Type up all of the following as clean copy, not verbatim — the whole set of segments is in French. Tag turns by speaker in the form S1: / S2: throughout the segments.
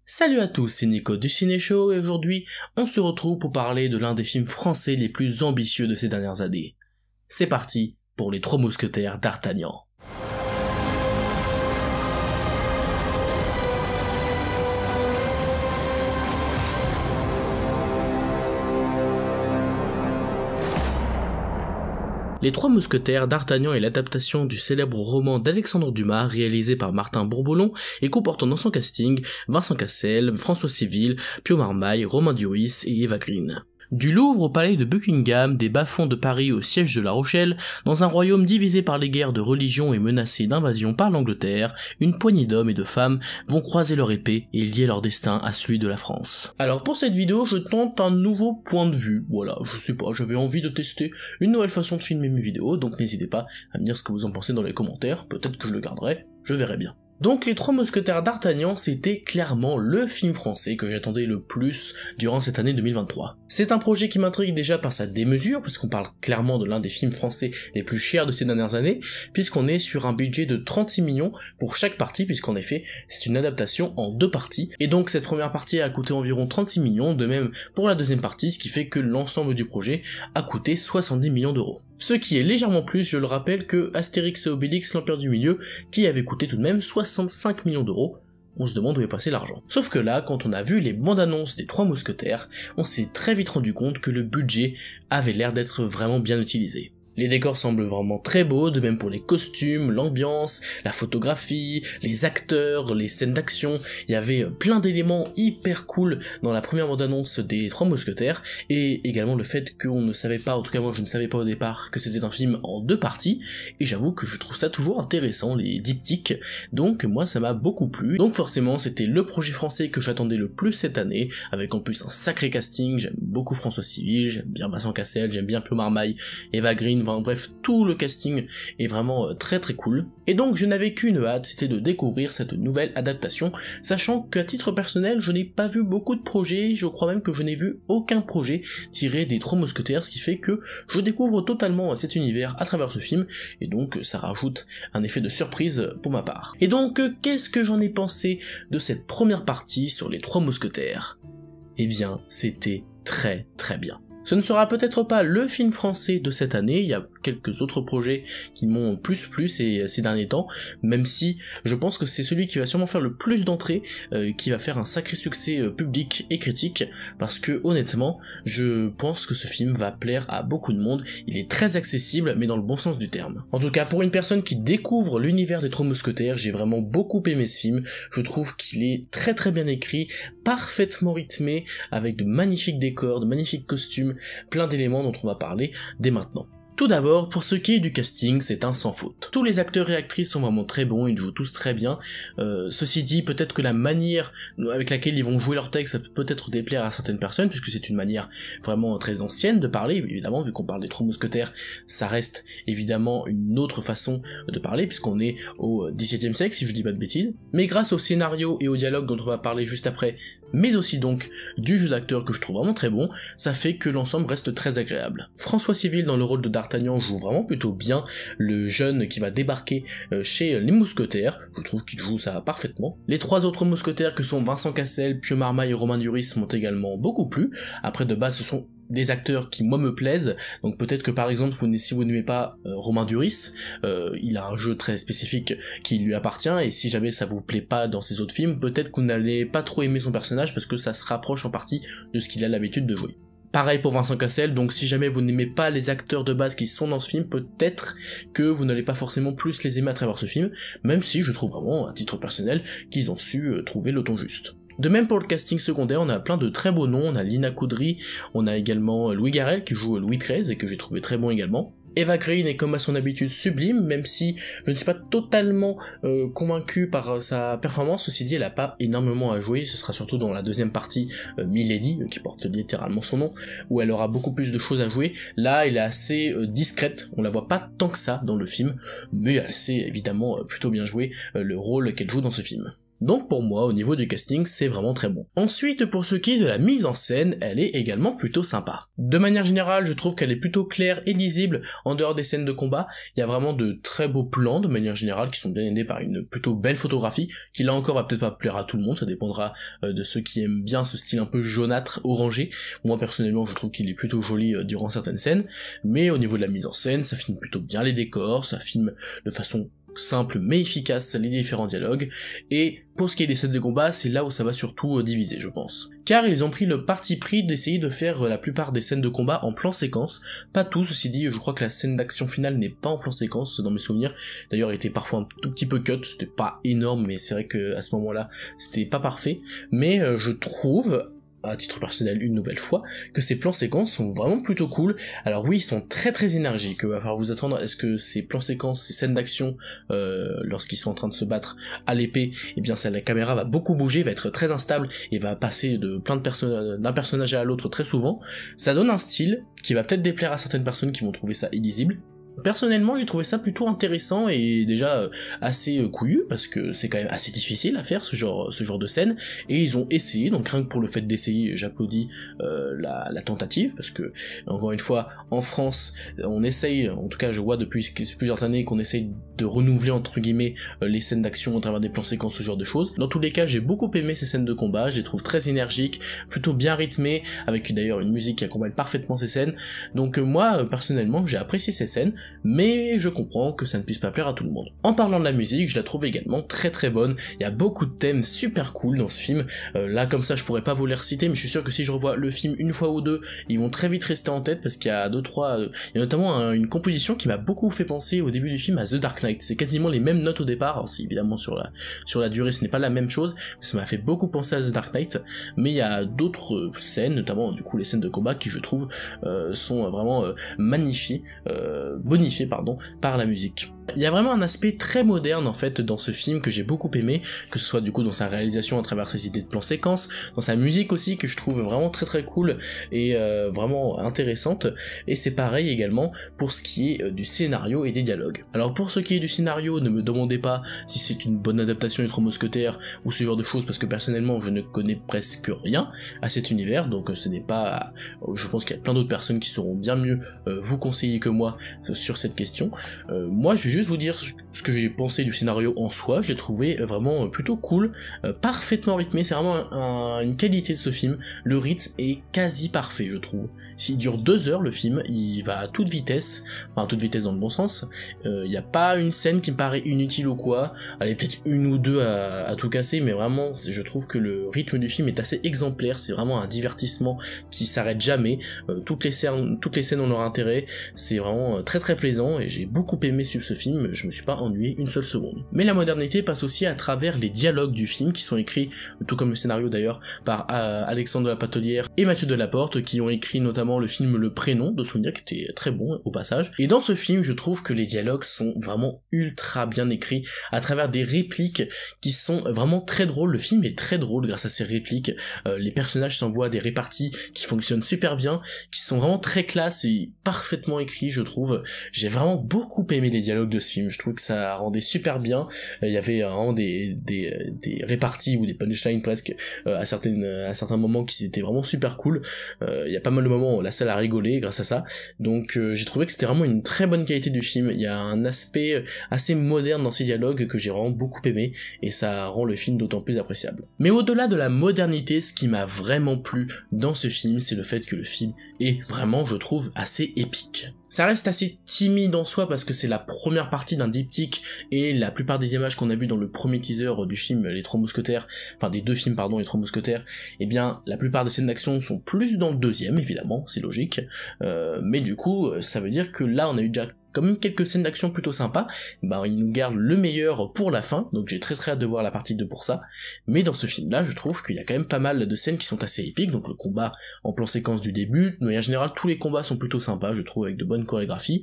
S1: Salut à tous, c'est Nico du Ciné Show et aujourd'hui, on se retrouve pour parler de l'un des films français les plus ambitieux de ces dernières années. C'est parti pour Les Trois Mousquetaires d'Artagnan. Les Trois Mousquetaires d'Artagnan est l'adaptation du célèbre roman d'Alexandre Dumas réalisé par Martin Bourboulon et comportant dans son casting Vincent Cassel, François Civil, Pio Marmaille, Romain Duris et Eva Green. Du Louvre au palais de Buckingham, des bas-fonds de Paris au siège de La Rochelle, dans un royaume divisé par les guerres de religion et menacé d'invasion par l'Angleterre, une poignée d'hommes et de femmes vont croiser leur épée et lier leur destin à celui de la France. Alors pour cette vidéo, je tente un nouveau point de vue, voilà, je sais pas, j'avais envie de tester une nouvelle façon de filmer mes vidéos, donc n'hésitez pas à me dire ce que vous en pensez dans les commentaires, peut-être que je le garderai, je verrai bien. Donc Les Trois Mousquetaires d'Artagnan, c'était clairement le film français que j'attendais le plus durant cette année 2023. C'est un projet qui m'intrigue déjà par sa démesure, parce qu'on parle clairement de l'un des films français les plus chers de ces dernières années, puisqu'on est sur un budget de 36 millions pour chaque partie, puisqu'en effet, c'est une adaptation en deux parties, et donc cette première partie a coûté environ 36 millions, de même pour la deuxième partie, ce qui fait que l'ensemble du projet a coûté 70 millions d'euros. Ce qui est légèrement plus, je le rappelle, que Astérix et Obélix l'Empire du Milieu, qui avait coûté tout de même 65 millions d'euros. On se demande où est passé l'argent. Sauf que là, quand on a vu les bandes annonces des Trois Mousquetaires, on s'est très vite rendu compte que le budget avait l'air d'être vraiment bien utilisé. Les décors semblent vraiment très beaux, de même pour les costumes, l'ambiance, la photographie, les acteurs, les scènes d'action. Il y avait plein d'éléments hyper cool dans la première bande-annonce des Trois Mousquetaires, et également le fait qu'on ne savait pas, en tout cas moi je ne savais pas au départ, que c'était un film en deux parties, et j'avoue que je trouve ça toujours intéressant, les diptyques, donc moi ça m'a beaucoup plu. Donc forcément c'était le projet français que j'attendais le plus cette année, avec en plus un sacré casting, j'aime beaucoup François Civil, j'aime bien Vincent Cassel, j'aime bien Pio Marmaille, Eva Green, enfin, bref, tout le casting est vraiment très très cool. Et donc je n'avais qu'une hâte, c'était de découvrir cette nouvelle adaptation, sachant qu'à titre personnel, je n'ai pas vu beaucoup de projets, je crois même que je n'ai vu aucun projet tiré des Trois Mousquetaires, ce qui fait que je découvre totalement cet univers à travers ce film, et donc ça rajoute un effet de surprise pour ma part. Et donc, qu'est-ce que j'en ai pensé de cette première partie sur les Trois Mousquetaires ? Eh bien, c'était très très bien. Ce ne sera peut-être pas le film français de cette année, il y a quelques autres projets qui m'ont plus plu ces derniers temps, même si je pense que c'est celui qui va sûrement faire le plus d'entrées, qui va faire un sacré succès public et critique, parce que honnêtement, je pense que ce film va plaire à beaucoup de monde, il est très accessible, mais dans le bon sens du terme. En tout cas, pour une personne qui découvre l'univers des Trois Mousquetaires, j'ai vraiment beaucoup aimé ce film, je trouve qu'il est très très bien écrit, parfaitement rythmé, avec de magnifiques décors, de magnifiques costumes, plein d'éléments dont on va parler dès maintenant. Tout d'abord, pour ce qui est du casting, c'est un sans faute. Tous les acteurs et actrices sont vraiment très bons, ils jouent tous très bien. Ceci dit, peut-être que la manière avec laquelle ils vont jouer leur texte, ça peut peut-être déplaire à certaines personnes, puisque c'est une manière vraiment très ancienne de parler, évidemment, vu qu'on parle des Trois Mousquetaires, ça reste évidemment une autre façon de parler, puisqu'on est au XVIIe siècle, si je dis pas de bêtises. Mais grâce au scénario et au dialogue dont on va parler juste après, mais aussi donc du jeu d'acteur que je trouve vraiment très bon, ça fait que l'ensemble reste très agréable. François Civil dans le rôle de D'Artagnan joue vraiment plutôt bien, le jeune qui va débarquer chez les Mousquetaires, je trouve qu'il joue ça parfaitement. Les trois autres Mousquetaires que sont Vincent Cassel, Pio Marmaille et Romain Duris m'ont également beaucoup plu, après de base ce sont des acteurs qui moi me plaisent, donc peut-être que par exemple si vous n'aimez pas Romain Duris, il a un jeu très spécifique qui lui appartient, et si jamais ça vous plaît pas dans ses autres films, peut-être que vous n'allez pas trop aimer son personnage parce que ça se rapproche en partie de ce qu'il a l'habitude de jouer. Pareil pour Vincent Cassel, donc si jamais vous n'aimez pas les acteurs de base qui sont dans ce film, peut-être que vous n'allez pas forcément plus les aimer à travers ce film, même si je trouve vraiment, à titre personnel, qu'ils ont su trouver le ton juste. De même pour le casting secondaire, on a plein de très beaux noms, on a Lina Coudry, on a également Louis Garrel qui joue Louis XIII et que j'ai trouvé très bon également. Eva Green est comme à son habitude sublime, même si je ne suis pas totalement convaincu par sa performance, ceci dit elle a pas énormément à jouer, ce sera surtout dans la deuxième partie, Milady, qui porte littéralement son nom, où elle aura beaucoup plus de choses à jouer. Là elle est assez discrète, on la voit pas tant que ça dans le film, mais elle sait évidemment plutôt bien jouer le rôle qu'elle joue dans ce film. Donc pour moi, au niveau du casting, c'est vraiment très bon. Ensuite, pour ce qui est de la mise en scène, elle est également plutôt sympa. De manière générale, je trouve qu'elle est plutôt claire et lisible en dehors des scènes de combat. Il y a vraiment de très beaux plans de manière générale qui sont bien aidés par une plutôt belle photographie, qui là encore va peut-être pas plaire à tout le monde, ça dépendra de ceux qui aiment bien ce style un peu jaunâtre, orangé. Moi personnellement, je trouve qu'il est plutôt joli durant certaines scènes, mais au niveau de la mise en scène, ça filme plutôt bien les décors, ça filme de façon simple mais efficace les différents dialogues, et pour ce qui est des scènes de combat, c'est là où ça va surtout diviser, je pense. Car ils ont pris le parti pris d'essayer de faire la plupart des scènes de combat en plan séquence, pas tout, ceci dit, je crois que la scène d'action finale n'est pas en plan séquence, dans mes souvenirs, d'ailleurs il était parfois un tout petit peu cut, c'était pas énorme, mais c'est vrai que à ce moment-là, c'était pas parfait, mais je trouve, à titre personnel une nouvelle fois, que ces plans séquences sont vraiment plutôt cool. Alors oui, ils sont très très énergiques, il va falloir vous attendre à ce que ces plans séquences, ces scènes d'action, lorsqu'ils sont en train de se battre à l'épée, eh bien la caméra va beaucoup bouger, va être très instable, et va passer de d'un personnage à l'autre très souvent. Ça donne un style qui va peut-être déplaire à certaines personnes qui vont trouver ça illisible. Personnellement, j'ai trouvé ça plutôt intéressant et déjà assez couillu, parce que c'est quand même assez difficile à faire ce genre de scène, et ils ont essayé, donc rien que pour le fait d'essayer, j'applaudis la tentative, parce que, encore une fois, en France, on essaye, en tout cas je vois depuis plusieurs années qu'on essaye de renouveler entre guillemets les scènes d'action à travers des plans séquences, ce genre de choses. Dans tous les cas, j'ai beaucoup aimé ces scènes de combat, je les trouve très énergiques, plutôt bien rythmées, avec d'ailleurs une musique qui accompagne parfaitement ces scènes, donc moi, personnellement, j'ai apprécié ces scènes, mais je comprends que ça ne puisse pas plaire à tout le monde. En parlant de la musique, je la trouve également très très bonne, il y a beaucoup de thèmes super cool dans ce film, là comme ça je pourrais pas vous les reciter, mais je suis sûr que si je revois le film une fois ou deux, ils vont très vite rester en tête, parce qu'il y a il y a notamment une composition qui m'a beaucoup fait penser au début du film à The Dark Knight, c'est quasiment les mêmes notes au départ, alors c'est évidemment sur la durée ce n'est pas la même chose, ça m'a fait beaucoup penser à The Dark Knight, mais il y a d'autres scènes, notamment du coup les scènes de combat qui je trouve sont vraiment bonifiées par la musique. Il y a vraiment un aspect très moderne en fait dans ce film que j'ai beaucoup aimé, que ce soit du coup dans sa réalisation à travers ses idées de plan séquence, dans sa musique aussi que je trouve vraiment très très cool et vraiment intéressante, et c'est pareil également pour ce qui est du scénario et des dialogues. Alors pour ce qui est du scénario, ne me demandez pas si c'est une bonne adaptation des Trois Mousquetaires ou ce genre de choses, parce que personnellement je ne connais presque rien à cet univers, donc ce n'est pas... je pense qu'il y a plein d'autres personnes qui sauront bien mieux vous conseiller que moi sur cette question. Moi je vais juste vous dire ce que j'ai pensé du scénario en soi, je l'ai trouvé vraiment plutôt cool, parfaitement rythmé, c'est vraiment une qualité de ce film, le rythme est quasi parfait je trouve. S'il dure 2 heures le film, il va à toute vitesse, enfin à toute vitesse dans le bon sens, il n'y a pas une scène qui me paraît inutile ou quoi, allez peut-être une ou deux à tout casser, mais vraiment je trouve que le rythme du film est assez exemplaire, c'est vraiment un divertissement qui s'arrête jamais, toutes les scènes ont leur intérêt, c'est vraiment très très plaisant et j'ai beaucoup aimé suivre ce film, je me suis pas ennuyé une seule seconde. Mais la modernité passe aussi à travers les dialogues du film qui sont écrits, tout comme le scénario d'ailleurs, par Alexandre de la Patelière et Mathieu Delaporte, qui ont écrit notamment le film Le Prénom de Souvenir, qui était très bon au passage. Et dans ce film, je trouve que les dialogues sont vraiment ultra bien écrits, à travers des répliques qui sont vraiment très drôles. Le film est très drôle grâce à ces répliques, les personnages s'envoient des réparties qui fonctionnent super bien, qui sont vraiment très classe et parfaitement écrits, je trouve. J'ai vraiment beaucoup aimé les dialogues de ce film, je trouve que ça rendait super bien, il y avait vraiment des réparties ou des punchlines presque à certains moments qui étaient vraiment super cool, il y a pas mal de moments où la salle a rigolé grâce à ça, donc j'ai trouvé que c'était vraiment une très bonne qualité du film, il y a un aspect assez moderne dans ces dialogues que j'ai vraiment beaucoup aimé, et ça rend le film d'autant plus appréciable. Mais au-delà de la modernité, ce qui m'a vraiment plu dans ce film, c'est le fait que le film est vraiment, je trouve, assez épique. Ça reste assez timide en soi parce que c'est la première partie d'un diptyque et la plupart des images qu'on a vues dans le premier teaser du film Les Trois Mousquetaires, enfin des deux films pardon, Les Trois Mousquetaires, eh bien la plupart des scènes d'action sont plus dans le deuxième évidemment, c'est logique, mais du coup ça veut dire que là on a eu déjà quand même quelques scènes d'action plutôt sympas, bah ils nous gardent le meilleur pour la fin, donc j'ai très très hâte de voir la partie 2 pour ça, mais dans ce film là je trouve qu'il y a quand même pas mal de scènes qui sont assez épiques, donc le combat en plan séquence du début, de manière générale tous les combats sont plutôt sympas je trouve, avec de bonnes chorégraphies,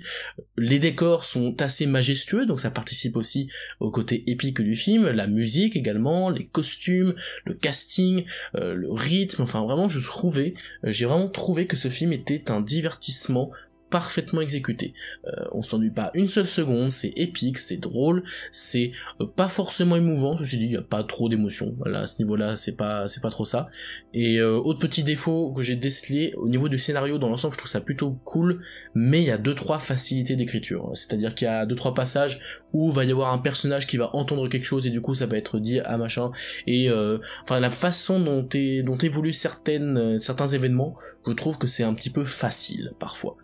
S1: les décors sont assez majestueux, donc ça participe aussi au côté épique du film, la musique également, les costumes, le casting, le rythme, enfin vraiment j'ai vraiment trouvé que ce film était un divertissement parfaitement exécuté. On s'ennuie pas une seule seconde, c'est épique, c'est drôle, c'est pas forcément émouvant, ceci dit, il y a pas trop d'émotion, voilà, à ce niveau-là, c'est pas trop ça. Et autre petit défaut que j'ai décelé, au niveau du scénario, dans l'ensemble, je trouve ça plutôt cool, mais il y a 2-3 facilités d'écriture, c'est-à-dire qu'il y a 2-3 passages où il va y avoir un personnage qui va entendre quelque chose, et du coup ça va être dit à machin, et enfin la façon dont évoluent certains événements, je trouve que c'est un petit peu facile, parfois.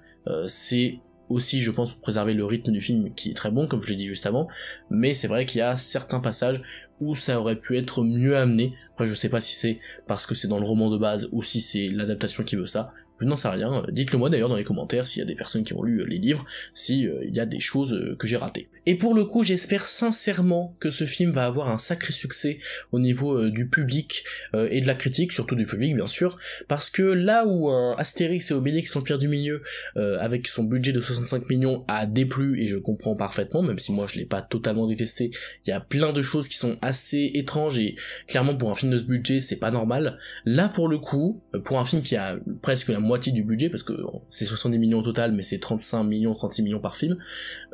S1: C'est aussi, je pense, pour préserver le rythme du film qui est très bon, comme je l'ai dit juste avant, mais c'est vrai qu'il y a certains passages où ça aurait pu être mieux amené. Après, je sais pas si c'est parce que c'est dans le roman de base ou si c'est l'adaptation qui veut ça. Je n'en sais rien. Dites-le moi d'ailleurs dans les commentaires s'il y a des personnes qui ont lu les livres, si il y a des choses que j'ai ratées. Et pour le coup, j'espère sincèrement que ce film va avoir un sacré succès au niveau du public et de la critique, surtout du public bien sûr, parce que là où un Astérix et Obélix l'Empire du Milieu, avec son budget de 65 millions, a déplu, et je comprends parfaitement, même si moi je l'ai pas totalement détesté, il y a plein de choses qui sont assez étranges, et clairement pour un film de ce budget, c'est pas normal. Là pour le coup, pour un film qui a presque la moitié du budget, parce que c'est 70 millions au total, mais c'est 35 millions, 36 millions par film,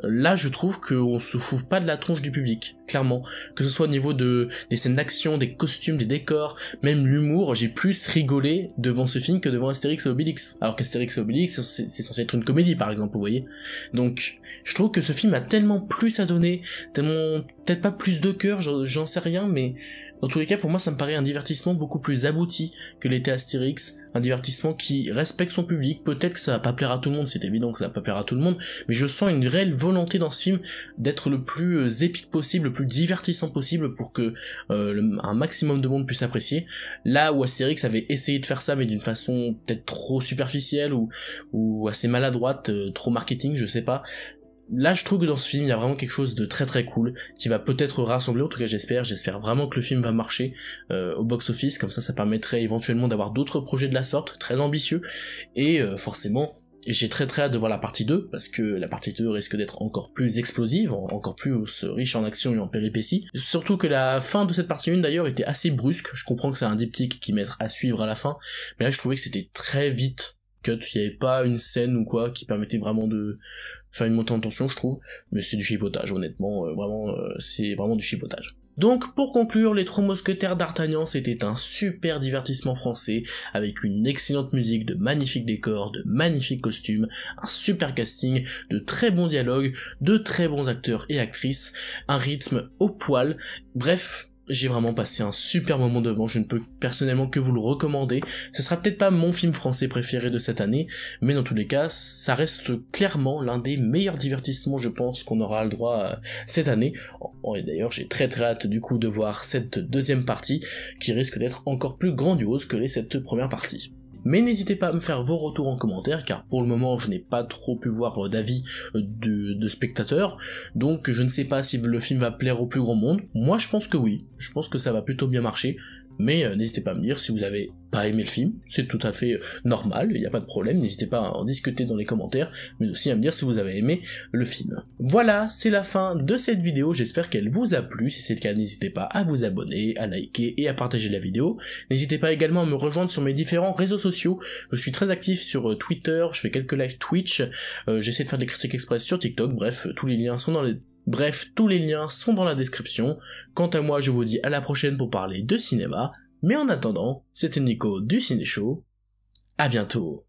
S1: là je trouve qu'on se fout pas de la tronche du public, clairement. Que ce soit au niveau des scènes d'action, des costumes, des décors, même l'humour, j'ai plus rigolé devant ce film que devant Astérix et Obélix. Alors qu'Astérix et Obélix, c'est censé être une comédie par exemple, vous voyez. Donc, je trouve que ce film a tellement plus à donner, tellement, peut-être pas plus de cœur, j'en sais rien, mais dans tous les cas, pour moi, ça me paraît un divertissement beaucoup plus abouti que l'était Astérix, un divertissement qui respecte son public. Peut-être que ça va pas plaire à tout le monde, c'est évident que ça va pas plaire à tout le monde, mais je sens une réelle volonté dans ce film d'être le plus épique possible, le plus divertissant possible pour que un maximum de monde puisse apprécier. Là où Astérix avait essayé de faire ça, mais d'une façon peut-être trop superficielle ou assez maladroite, trop marketing, je sais pas. Là, je trouve que dans ce film, il y a vraiment quelque chose de très très cool, qui va peut-être rassembler, en tout cas j'espère vraiment que le film va marcher au box-office, comme ça permettrait éventuellement d'avoir d'autres projets de la sorte, très ambitieux, et forcément, j'ai très hâte de voir la partie 2, parce que la partie 2 risque d'être encore plus explosive, encore plus riche en action et en péripéties, surtout que la fin de cette partie 1 d'ailleurs était assez brusque, je comprends que c'est un diptyque qui mettra à suivre à la fin, mais là je trouvais que c'était très vite cut, il n'y avait pas une scène ou quoi qui permettait vraiment de faire une montée en tension, je trouve, mais c'est du chipotage, honnêtement, c'est vraiment du chipotage. Donc, pour conclure, Les Trois Mousquetaires d'Artagnan, c'était un super divertissement français, avec une excellente musique, de magnifiques décors, de magnifiques costumes, un super casting, de très bons dialogues, de très bons acteurs et actrices, un rythme au poil, bref, j'ai vraiment passé un super moment devant, je ne peux personnellement que vous le recommander. Ce sera peut-être pas mon film français préféré de cette année, mais dans tous les cas, ça reste clairement l'un des meilleurs divertissements, je pense, qu'on aura le droit cette année. Et d'ailleurs, j'ai très hâte du coup de voir cette deuxième partie, qui risque d'être encore plus grandiose que les 7 premières parties. Mais n'hésitez pas à me faire vos retours en commentaire, car pour le moment je n'ai pas trop pu voir d'avis de spectateurs, donc je ne sais pas si le film va plaire au plus grand monde. Moi je pense que oui, je pense que ça va plutôt bien marcher, mais n'hésitez pas à me dire si vous avez pas aimé le film, c'est tout à fait normal, il n'y a pas de problème, n'hésitez pas à en discuter dans les commentaires, mais aussi à me dire si vous avez aimé le film. Voilà, c'est la fin de cette vidéo, j'espère qu'elle vous a plu, si c'est le cas n'hésitez pas à vous abonner, à liker et à partager la vidéo, n'hésitez pas également à me rejoindre sur mes différents réseaux sociaux, je suis très actif sur Twitter, je fais quelques lives Twitch, j'essaie de faire des critiques express sur TikTok, bref, tous les liens sont dans la description. Quant à moi, je vous dis à la prochaine pour parler de cinéma, mais en attendant, c'était Nico du Ciné Show, à bientôt.